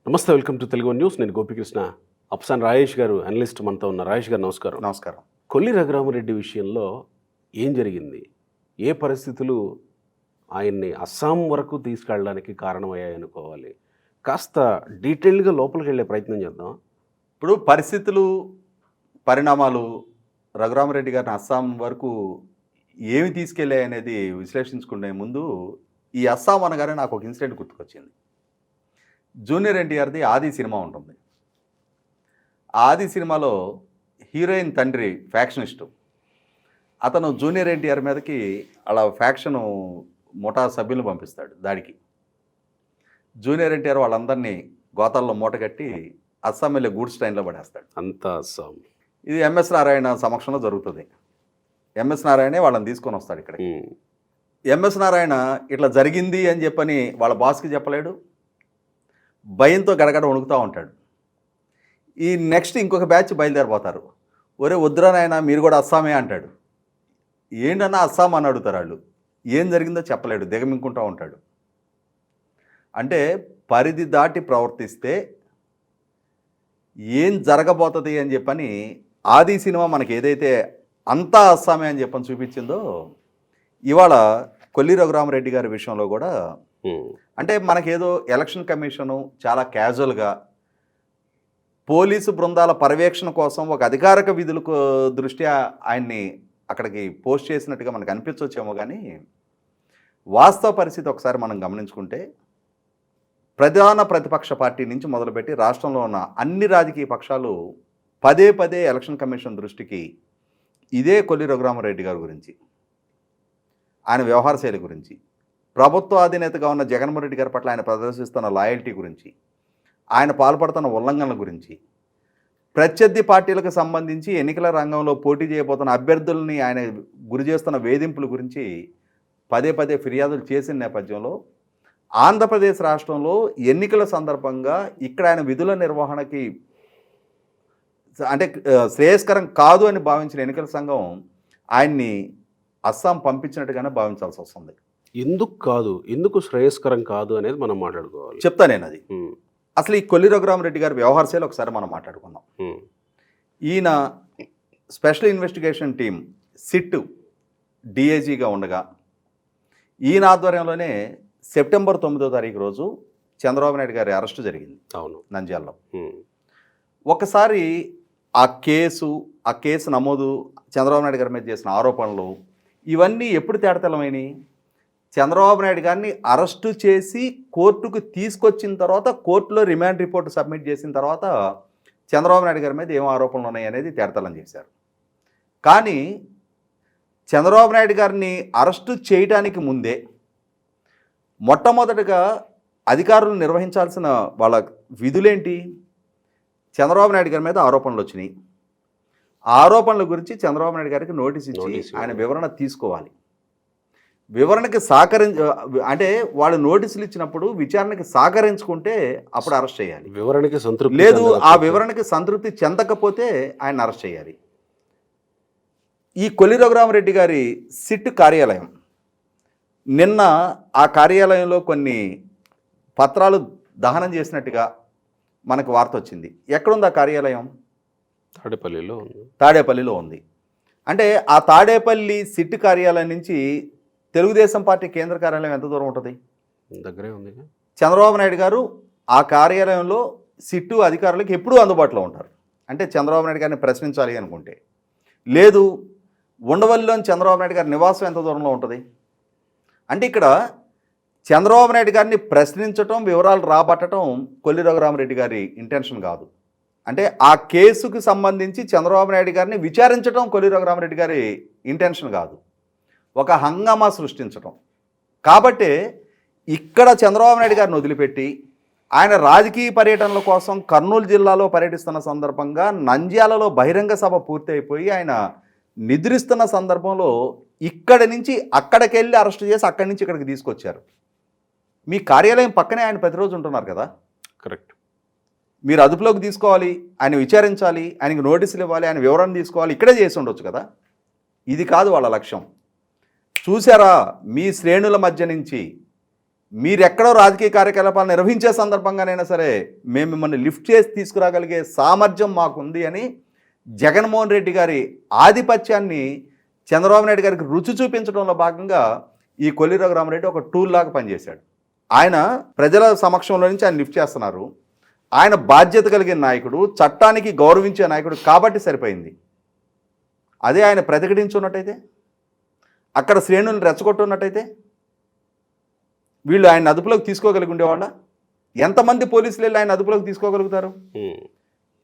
నమస్తే, welcome to Telugu news. నేను Gopikrishna. Epson Rajesh గారు అనలిస్ట్ మనతో ఉన్న. రాజేష్ గారు నమస్కారం. నమస్కారం. కొల్లి రఘురామరెడ్డి విషయంలో ఏం జరిగింది, ఏ పరిస్థితులు ఆయన్ని అస్సాం వరకు తీసుకెళ్ళడానికి కారణమయ్యాయి అనుకోవాలి? కాస్త డీటెయిల్గా లోపలికి వెళ్ళే ప్రయత్నం చేద్దాం. ఇప్పుడు పరిస్థితులు, పరిణామాలు రఘురామరెడ్డి గారిని అస్సాం వరకు ఏమి తీసుకెళ్ళాయి అనేది విశ్లేషించుకునే ముందు ఈ అస్సాం అనగానే నాకు ఒక ఇన్సిడెంట్ గుర్తుకొచ్చింది. జూనియర్ ఎన్టీఆర్ది ఆది సినిమా ఉంటుంది. ఆది సినిమాలో హీరోయిన్ తండ్రి ఫ్యాక్షనిస్టు. అతను జూనియర్ ఎన్టీఆర్ మీదకి అలా ఫ్యాక్షను ముఠా సభ్యులను పంపిస్తాడు దాడికి. జూనియర్ ఎన్టీఆర్ వాళ్ళందరినీ గోతాల్లో మూటగట్టి అస్సాం వెళ్ళే గూడ్స్ ట్రైన్లో పడేస్తాడు. అంతా అస్సాం. ఇది ఎంఎస్ నారాయణ సమక్షంలో జరుగుతుంది. ఎంఎస్ నారాయణే వాళ్ళని తీసుకొని వస్తాడు ఇక్కడ. ఎంఎస్ నారాయణ ఇట్లా జరిగింది అని చెప్పని వాళ్ళ బాస్కి చెప్పలేడు. భయంతో గడగడ వణుకుతూ ఉంటాడు. ఈ నెక్స్ట్ ఇంకొక బ్యాచ్ బయలుదేరిపోతారు. ఒరే వద్దురా నాయనా మీరు కూడా అస్సామే అంటాడు. ఏంటన్నా అస్సాం అని అడుగుతారు వాళ్ళు. ఏం జరిగిందో చెప్పలేడు, దిగమింకుంటూ ఉంటాడు. అంటే పరిధి దాటి ప్రవర్తిస్తే ఏం జరగబోతుంది అని చెప్పని ఆది సినిమా మనకి ఏదైతే అంతా అస్సామే అని చెప్పని చూపించిందో, ఇవాళ కొల్లి రఘురామరెడ్డి గారి విషయంలో కూడా అంటే మనకేదో ఎలక్షన్ కమిషను చాలా క్యాజువల్గా పోలీసు బృందాల పర్యవేక్షణ కోసం ఒక అధికారిక విధులకు దృష్ట్యా ఆయన్ని అక్కడికి పోస్ట్ చేసినట్టుగా మనకు అనిపించవచ్చేమో, కానీ వాస్తవ పరిస్థితి ఒకసారి మనం గమనించుకుంటే ప్రధాన ప్రతిపక్ష పార్టీ నుంచి మొదలుపెట్టి రాష్ట్రంలో ఉన్న అన్ని రాజకీయ పక్షాలు పదే పదే ఎలక్షన్ కమిషన్ దృష్టికి ఇదే కొల్లి రఘురామరెడ్డి గారి గురించి, ఆయన వ్యవహార శైలి గురించి, ప్రభుత్వ అధినేతగా ఉన్న జగన్మోహన్ రెడ్డి గారి పట్ల ఆయన ప్రదర్శిస్తున్న లాయల్టీ గురించి, ఆయన పాల్పడుతున్న ఉల్లంఘనల గురించి, ప్రత్యర్థి పార్టీలకు సంబంధించి ఎన్నికల రంగంలో పోటీ చేయబోతున్న అభ్యర్థుల్ని ఆయన గురి చేస్తున్న వేధింపుల గురించి పదే పదే ఫిర్యాదులు చేసిన నేపథ్యంలో ఆంధ్రప్రదేశ్ రాష్ట్రంలో ఎన్నికల సందర్భంగా ఇక్కడ ఆయన విధుల నిర్వహణకి అంటే శ్రేయస్కరం కాదు అని భావించిన ఎన్నికల సంఘం ఆయన్ని అస్సాం పంపించినట్టుగానే భావించాల్సి వస్తుంది. ఎందుకు శ్రేయస్కరం కాదు అనేది మనం మాట్లాడుకోవాలి. చెప్తా నేను అది. అసలు ఈ కొల్లి రఘురామరెడ్డి గారి వ్యవహార శైలి ఒకసారి మనం మాట్లాడుకుందాం. ఈయన స్పెషల్ ఇన్వెస్టిగేషన్ టీం సిట్ డిఐజీగా ఉండగా ఈయన ఆధ్వర్యంలోనే సెప్టెంబర్ 9వ తారీఖు రోజు చంద్రబాబు నాయుడు గారి అరెస్టు జరిగింది. అవును, నంద్యాలలో. ఒకసారి ఆ కేసు నమోదు, చంద్రబాబు నాయుడు గారి మీద చేసిన ఆరోపణలు ఇవన్నీ ఎప్పుడు తేటతెల్లమైనవి? చంద్రబాబు నాయుడు గారిని అరెస్టు చేసి కోర్టుకు తీసుకొచ్చిన తర్వాత, కోర్టులో రిమాండ్ రిపోర్ట్ సబ్మిట్ చేసిన తర్వాత చంద్రబాబు నాయుడు గారి మీద ఏం ఆరోపణలు ఉన్నాయి అనేది తేటతెల్లం చేశారు. కానీ చంద్రబాబు నాయుడు గారిని అరెస్టు చేయడానికి ముందే మొట్టమొదటిగా అధికారులు నిర్వహించాల్సిన వాళ్ళ విధులేంటి? చంద్రబాబు నాయుడు గారి మీద ఆరోపణలు వచ్చినాయి. ఆ ఆరోపణల గురించి చంద్రబాబు నాయుడు గారికి నోటీస్ ఇచ్చి ఆయన వివరణ తీసుకోవాలి. వివరణకి అంటే వాళ్ళు నోటీసులు ఇచ్చినప్పుడు విచారణకి సహకరించుకుంటే అప్పుడు అరెస్ట్ చేయాలి. వివరణకి సంతృప్తి లేదు, ఆ వివరణకి సంతృప్తి చెందకపోతే ఆయన అరెస్ట్ చేయాలి. ఈ కొల్లి రఘురామరెడ్డి గారి సిట్ కార్యాలయం నిన్న ఆ కార్యాలయంలో కొన్ని పత్రాలు దహనం చేసినట్టుగా మనకు వార్త వచ్చింది. ఎక్కడుంది ఆ కార్యాలయం? తాడేపల్లిలో ఉంది. అంటే ఆ తాడేపల్లి సిట్ కార్యాలయం నుంచి తెలుగుదేశం పార్టీ కేంద్ర కార్యాలయం ఎంత దూరం ఉంటుంది? దగ్గరే ఉంది. చంద్రబాబు నాయుడు గారు ఆ కార్యాలయంలో సిట్టు అధికారులకు ఎప్పుడూ అందుబాటులో ఉంటారు. అంటే చంద్రబాబు నాయుడు గారిని ప్రశ్నించాలి అనుకుంటే. లేదు, ఉండవల్లిలోని చంద్రబాబు నాయుడు గారి నివాసం ఎంత దూరంలో ఉంటుంది? అంటే ఇక్కడ చంద్రబాబు నాయుడు గారిని ప్రశ్నించటం, వివరాలు రాబట్టడం కొల్లి రఘురామరెడ్డి గారి ఇంటెన్షన్ కాదు. అంటే ఆ కేసుకు సంబంధించి చంద్రబాబు నాయుడు గారిని విచారించడం కొల్లి రఘురామరెడ్డి గారి ఇంటెన్షన్ కాదు, ఒక హంగామా సృష్టించడం. కాబట్టి ఇక్కడ చంద్రబాబు నాయుడు గారిని వదిలిపెట్టి ఆయన రాజకీయ పర్యటనల కోసం కర్నూలు జిల్లాలో పర్యటిస్తున్న సందర్భంగా నంద్యాలలో బహిరంగ సభ పూర్తి అయిపోయి ఆయన నిద్రిస్తున్న సందర్భంలో ఇక్కడి నుంచి అక్కడికి వెళ్ళి అరెస్ట్ చేసి అక్కడి నుంచి ఇక్కడికి తీసుకొచ్చారు. మీ కార్యాలయం పక్కనే ఆయన ప్రతిరోజు ఉంటున్నారు కదా. కరెక్ట్. మీరు అదుపులోకి తీసుకోవాలి, ఆయన విచారించాలి, ఆయనకి నోటీసులు ఇవ్వాలి, ఆయన వివరణ తీసుకోవాలి, ఇక్కడే చేసి ఉండొచ్చు కదా. ఇది కాదు వాళ్ళ లక్ష్యం. చూసారా, మీ శ్రేణుల మధ్య నుంచి మీరెక్కడో రాజకీయ కార్యకలాపాలు నిర్వహించే సందర్భంగానైనా సరే మేము మిమ్మల్ని లిఫ్ట్ చేసి తీసుకురాగలిగే సామర్థ్యం మాకుంది అని జగన్మోహన్ రెడ్డి గారి ఆధిపత్యాన్ని చంద్రబాబు నాయుడు గారికి రుచి చూపించడంలో భాగంగా ఈ కొల్లి రఘురామరెడ్డి ఒక టూల్ లాగా పనిచేశాడు. ఆయన ప్రజల సమక్షంలో నుంచి ఆయన లిఫ్ట్ చేస్తున్నారు. ఆయన బాధ్యత కలిగిన నాయకుడు, చట్టానికి గౌరవించే నాయకుడు కాబట్టి సరిపోయింది. అదే ఆయన ప్రతిఘటించున్నట్టయితే, అక్కడ శ్రేణులను రెచ్చగొట్టున్నట్టయితే వీళ్ళు ఆయన అదుపులోకి తీసుకోగలిగి ఉండేవాళ్ళ? ఎంతమంది పోలీసులు వెళ్ళి ఆయన అదుపులోకి తీసుకోగలుగుతారు?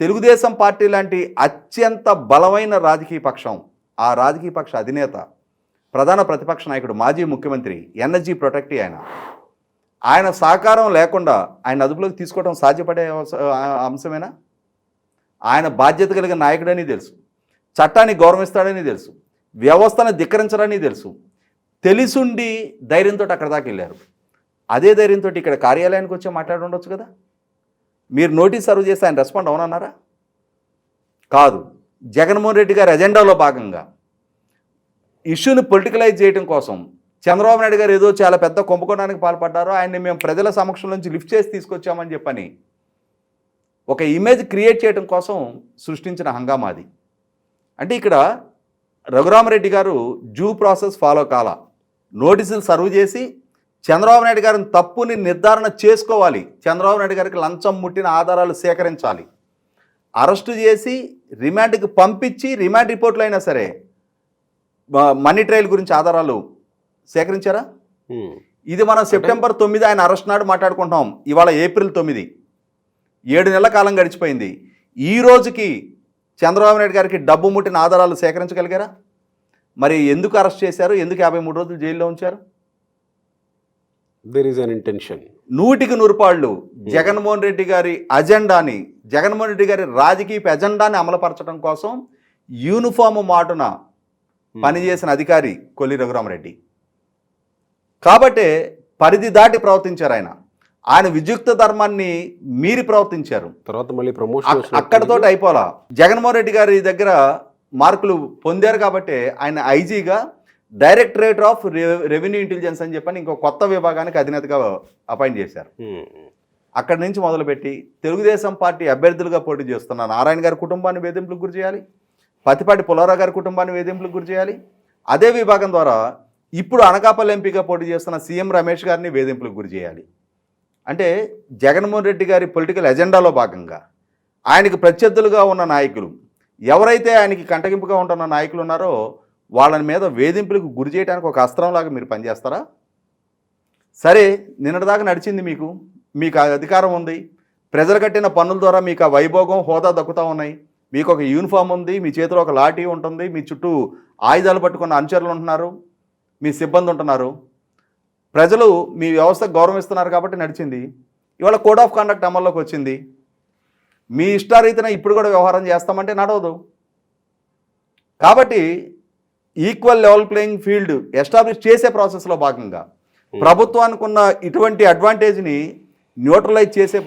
తెలుగుదేశం పార్టీ లాంటి అత్యంత బలమైన రాజకీయ పక్షం, ఆ రాజకీయ పక్ష అధినేత, ప్రధాన ప్రతిపక్ష నాయకుడు, మాజీ ముఖ్యమంత్రి, ఎన్ఎస్జీ ప్రొటెక్టీ ఆయన సహకారం లేకుండా ఆయన అదుపులోకి తీసుకోవడం సాధ్యపడే అంశమేనా? ఆయన బాధ్యత కలిగిన నాయకుడని తెలుసు, చట్టాన్ని గౌరవిస్తాడని తెలుసు, వ్యవస్థను ధిక్కరించడని తెలుసు, తెలిసుండి ధైర్యంతో అక్కడ దాకా వెళ్ళారు. అదే ధైర్యంతో ఇక్కడ కార్యాలయానికి వచ్చి మాట్లాడి ఉండొచ్చు కదా. మీరు నోటీస్ సర్వ్ చేసి ఆయన రెస్పాండ్ అవునన్నారా? కాదు. జగన్మోహన్ రెడ్డి గారి ఎజెండాలో భాగంగా ఇష్యూని పొలిటికలైజ్ చేయడం కోసం చంద్రబాబు నాయుడు గారు ఏదో చాలా పెద్ద కుంభకోణానికి పాల్పడ్డారో, ఆయన్ని మేము ప్రజల సమక్షం నుంచి లిఫ్ట్ చేసి తీసుకొచ్చామని చెప్పని ఒక ఇమేజ్ క్రియేట్ చేయడం కోసం సృష్టించిన హంగామాది. అంటే ఇక్కడ రఘురామరెడ్డి గారు డ్యూ ప్రాసెస్ ఫాలో కాల, నోటీసులు సర్వ్ చేసి చంద్రబాబు నాయుడు గారిని తప్పుని నిర్ధారణ చేసుకోవాలి, చంద్రబాబు నాయుడు గారికి లంచం ముట్టిన ఆధారాలు సేకరించాలి, అరెస్టు చేసి రిమాండ్కి పంపించి రిమాండ్ రిపోర్ట్లు అయినా సరే మనీ ట్రయల్ గురించి ఆధారాలు సేకరించారా? ఇది మనం సెప్టెంబర్ 9 ఆయన అరెస్ట్ నాడు మాట్లాడుకుంటాం. ఇవాళ ఏప్రిల్ 9, 7 నెలల కాలం గడిచిపోయింది. ఈ రోజుకి చంద్రబాబు నాయుడు గారికి డబ్బు ముట్టిన ఆధారాలు సేకరించగలిగారా? మరి ఎందుకు అరెస్ట్ చేశారు? ఎందుకు 53 రోజులు జైల్లో ఉంచారు? There is an intention. 100కి 100 పాళ్ళు జగన్మోహన్ రెడ్డి గారి అజెండాని, జగన్మోహన్ రెడ్డి గారి రాజకీయ అజెండాని అమలుపరచడం కోసం యూనిఫామ్ మాటున పనిచేసిన అధికారి కొల్లి రఘురామరెడ్డి. కాబట్టే పరిధి దాటి ప్రవర్తించారు. ఆయన విద్యుక్త ధర్మాన్ని మీరి ప్రవర్తించారు. తర్వాత మళ్ళీ ప్రమోషన్ అక్కడతో అయిపోలా. జగన్మోహన్ రెడ్డి గారి దగ్గర మార్కులు పొందారు కాబట్టి ఆయన ఐజీగా డైరెక్టరేట్ ఆఫ్ రెవెన్యూ ఇంటెలిజెన్స్ అని చెప్పని ఇంకో కొత్త విభాగానికి అధినేతగా అపాయింట్ చేశారు. అక్కడి నుంచి మొదలుపెట్టి తెలుగుదేశం పార్టీ అభ్యర్థులుగా పోటీ చేస్తున్న నారాయణ గారి కుటుంబాన్ని వేధింపులకు గురి చేయాలి, పతిపాటి పుల్లారావు గారి కుటుంబాన్ని వేధింపులకు గురి చేయాలి. అదే విభాగం ద్వారా ఇప్పుడు అనకాపల్లి ఎంపీగా పోటీ చేస్తున్న సీఎం రమేష్ గారిని వేధింపులకు గురి చేయాలి. అంటే జగన్మోహన్ రెడ్డి గారి పొలిటికల్ ఎజెండాలో భాగంగా ఆయనకు ప్రత్యర్థులుగా ఉన్న నాయకులు, ఎవరైతే ఆయనకి కంటగింపుగా ఉంటున్న నాయకులు ఉన్నారో వాళ్ళని మీద వేధింపులకు గురి చేయడానికి ఒక అస్త్రంలాగా మీరు పనిచేస్తారా? సరే, నిన్నటిదాకా నడిచింది, మీకు అధికారం ఉంది, ప్రజలు కట్టిన పన్నుల ద్వారా మీకు ఆ వైభోగం, హోదా దక్కుతూ ఉన్నాయి, మీకు ఒక యూనిఫామ్ ఉంది, మీ చేతిలో ఒక లాఠీ ఉంటుంది, మీ చుట్టూ ఆయుధాలు పట్టుకున్న అనుచరులు ఉంటున్నారు, మీ సిబ్బంది ఉంటున్నారు, ప్రజలు మీ వ్యవస్థకు గౌరవిస్తున్నారు కాబట్టి నడిచింది. ఇవాళ కోడ్ ఆఫ్ కండక్ట్ అమల్లోకి వచ్చింది. మీ ఇష్టారీతిన ఇప్పుడు కూడా వ్యవహారం చేస్తామంటే నడవదు. కాబట్టి equal level playing field establish చేసే ప్రాసెస్లో భాగంగా ప్రభుత్వానికి ఉన్న ఇటువంటి అడ్వాంటేజ్ని న్యూట్రలైజ్ చేసే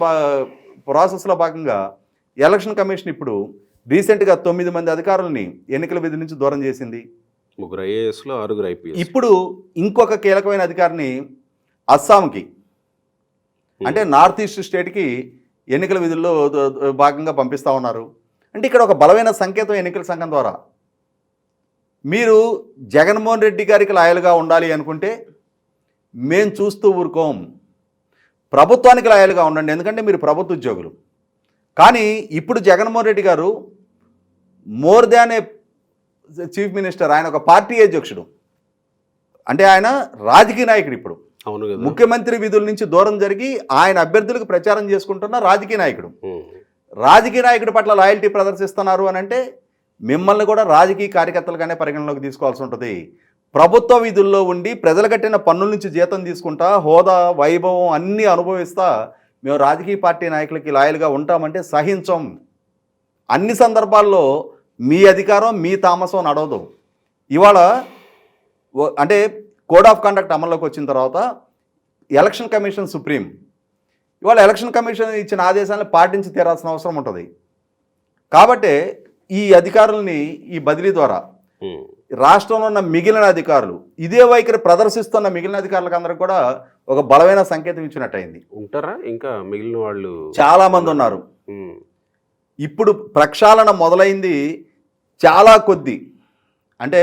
ప్రాసెస్లో భాగంగా ఎలక్షన్ కమిషన్ ఇప్పుడు రీసెంట్గా 9 మంది అధికారులని ఎన్నికల విధి నుంచి దూరం చేసింది. 3 ఐఏఎస్లో 6 ఐపీఎస్. ఇప్పుడు ఇంకొక కీలకమైన అధికారిని అస్సాంకి, అంటే నార్త్ ఈస్ట్ స్టేట్కి ఎన్నికల విధుల్లో భాగంగా పంపిస్తూ ఉన్నారు. అంటే ఇక్కడ ఒక బలమైన సంకేతం ఎన్నికల సంఘం ద్వారా, మీరు జగన్మోహన్ రెడ్డి గారికి లాయల్గా ఉండాలి అనుకుంటే మేము చూస్తూ ఊరుకోం, ప్రభుత్వానికి లాయల్గా ఉండండి, ఎందుకంటే మీరు ప్రభుత్వ ఉద్యోగులు. కానీ ఇప్పుడు జగన్మోహన్ రెడ్డి గారు మోర్ దాన్ ఏ చీఫ్ మినిస్టర్, ఆయన ఒక పార్టీ అధ్యక్షుడు, అంటే ఆయన రాజకీయ నాయకుడు. ఇప్పుడు అవును కదా, ముఖ్యమంత్రి విధుల నుంచి దూరం జరిగి ఆయన అభ్యర్థులకు ప్రచారం చేసుకుంటున్న రాజకీయ నాయకుడు. రాజకీయ నాయకుడి పట్ల లాయల్టీ ప్రదర్శిస్తున్నారు అని అంటే మిమ్మల్ని కూడా రాజకీయ కార్యకర్తలుగానే పరిగణలోకి తీసుకోవాల్సి ఉంటుంది. ప్రభుత్వ విధుల్లో ఉండి ప్రజలు కట్టిన పన్నుల నుంచి జీతం తీసుకుంటా, హోదా, వైభవం అన్నీ అనుభవిస్తా మేము రాజకీయ పార్టీ నాయకులకి లాయల్గా ఉంటామంటే సహించం. అన్ని సందర్భాల్లో మీ అధికారం, మీ తామసం నడవదు. ఇవాళ అంటే కోడ్ ఆఫ్ కండక్ట్ అమల్లోకి వచ్చిన తర్వాత ఎలక్షన్ కమిషన్ సుప్రీం, ఇవాళ ఎలక్షన్ కమిషన్ ఇచ్చిన ఆదేశాలను పాటించి తీరాల్సిన అవసరం ఉంటుంది. కాబట్టి ఈ అధికారులని ఈ బదిలీ ద్వారా రాష్ట్రంలో ఉన్న మిగిలిన అధికారులు, ఇదే వైఖరి ప్రదర్శిస్తున్న మిగిలిన అధికారులకు అందరికి కూడా ఒక బలమైన సంకేతం ఇచ్చినట్టయింది. ఉంటారా ఇంకా మిగిలిన వాళ్ళు? చాలా మంది ఉన్నారు. ఉమ్, ఇప్పుడు ప్రక్షాళన మొదలైంది చాలా కొద్ది, అంటే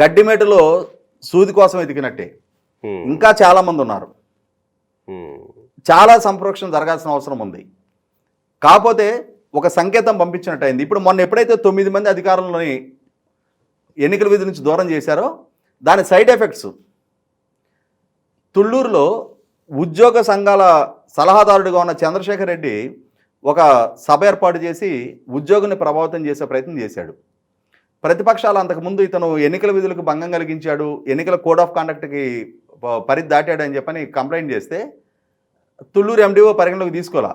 గడ్డిమేటలో సూది కోసం ఎతికినట్టే. ఉమ్, ఇంకా చాలా మంది ఉన్నారు. ఉమ్, చాలా సంప్రోక్షణ జరగాల్సిన అవసరం ఉంది. కాకపోతే ఒక సంకేతం పంపించినట్టయింది. ఇప్పుడు మొన్న ఎప్పుడైతే 9 మంది అధికారులని ఎన్నికల విధి నుంచి దూరం చేశారో దాని సైడ్ ఎఫెక్ట్స్ తుళ్ళూరులో ఉద్యోగ సంఘాల సలహాదారుడిగా ఉన్న చంద్రశేఖర్ రెడ్డి ఒక సభ ఏర్పాటు చేసి ఉద్యోగుల్ని ప్రభావితం చేసే ప్రయత్నం చేశాడు. ప్రతిపక్షాలు అంతకుముందు ఇతను ఎన్నికల విధులకు భంగం కలిగించాడు, ఎన్నికల కోడ్ ఆఫ్ కండక్ట్కి పరిధి దాటాడు అని చెప్పని కంప్లైంట్ చేస్తే తుళ్ళూరు ఎండిఓ పరిగణలోకి తీసుకోవాలా.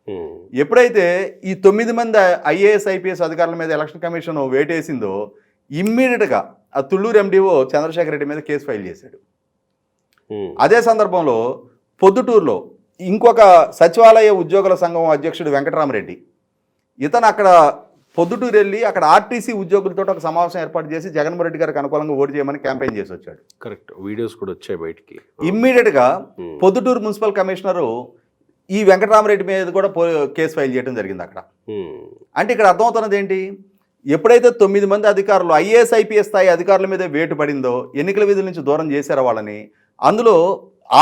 ఉమ్, ఎప్పుడైతే ఈ 9 మంది ఐఏఎస్ ఐపీఎస్ అధికారుల మీద ఎలక్షన్ కమిషన్ వేటేసిందో ఇమ్మీడియట్గా ఆ తుళ్ళూరు ఎండిఓ చంద్రశేఖర్ రెడ్డి మీద కేసు ఫైల్ చేశాడు. ఉమ్, అదే సందర్భంలో పొద్దుటూరులో ఇంకొక సచివాలయ ఉద్యోగుల సంఘం అధ్యక్షుడు వెంకటరామరెడ్డి, ఇతను అక్కడ పొద్దుటూరు వెళ్ళి అక్కడ ఆర్టీసీ ఉద్యోగులతో ఒక సమావేశం ఏర్పాటు చేసి జగన్మోహన్ రెడ్డి గారికి అనుకూలంగా ఓటు చేయమని క్యాంపెయిన్ చేసి వచ్చాడు. కరెక్ట్, వీడియోస్ కూడా వచ్చాయి బయటికి. ఇమ్మీడియట్గా పొద్దుటూరు మున్సిపల్ కమిషనరు ఈ వెంకటరామరెడ్డి మీద కూడా కేసు ఫైల్ చేయడం జరిగింది అక్కడ. ఉమ్, అంటే ఇక్కడ అర్థమవుతున్నది ఏంటి, ఎప్పుడైతే 9 మంది అధికారులు ఐఏఎస్ ఐపీఎస్ స్థాయి అధికారుల మీద వేటు పడిందో, ఎన్నికల విధుల నుంచి దూరం చేశారో వాళ్ళని, అందులో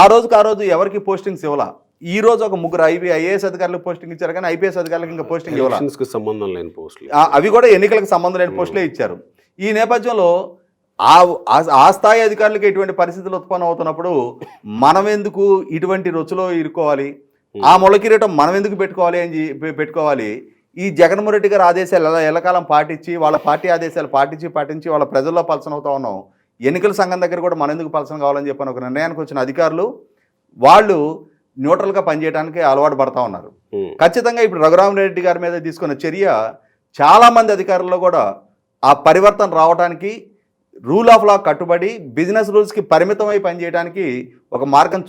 ఆ రోజు ఎవరికి పోస్టింగ్స్ ఇవ్వాల. ఈ రోజు ఒక 3 ఐఏఎస్ అధికారులకు పోస్టింగ్ ఇచ్చారు, కానీ ఐపీఎస్ అధికారులకు ఇంకా పోస్టింగ్ ఇవ్వాలి. ఎలక్షన్స్కి సంబంధం లేని పోస్టులు అవి కూడా ఎన్నికలకు సంబంధం లేని పోస్టులే ఇచ్చారు. ఈ నేపథ్యంలో ఆ స్థాయి అధికారులకు ఇటువంటి పరిస్థితులు ఉత్పన్నం అవుతున్నప్పుడు మనం ఎందుకు ఇటువంటి రుచిలో ఇరుకోవాలి, ఆ మొలకిరీటం మనం ఎందుకు పెట్టుకోవాలి. ఈ జగన్మోహన్ రెడ్డి గారి ఆదేశాలు ఎల్లకాలం పాటించి, వాళ్ళ పార్టీ ఆదేశాలు పాటించి వాళ్ళ ప్రజల్లో పలసన అవుతా ఉన్నాం. ఎన్నికల సంఘం దగ్గర కూడా మనం ఎందుకు పలసన కావాలని చెప్పని ఒక నిర్ణయానికి వచ్చిన అధికారులు వాళ్ళు న్యూట్రల్గా పనిచేయడానికి అలవాటు పడతా ఉన్నారు. ఖచ్చితంగా ఇప్పుడు రఘురామరెడ్డి గారి మీద తీసుకున్న చర్య చాలామంది అధికారుల్లో కూడా ఆ పరివర్తన రావడానికి, రూల్ ఆఫ్ లా కట్టుబడి బిజినెస్ రూల్స్కి పరిమితమై పనిచేయడానికి ఒక మార్గం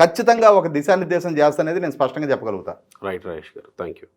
ఖచ్చితంగా ఒక దిశానిర్దేశం చేస్తానేది నేను స్పష్టంగా చెప్పగలుగుతాను. రైట్ రాజేష్ గారు, థ్యాంక్ యూ.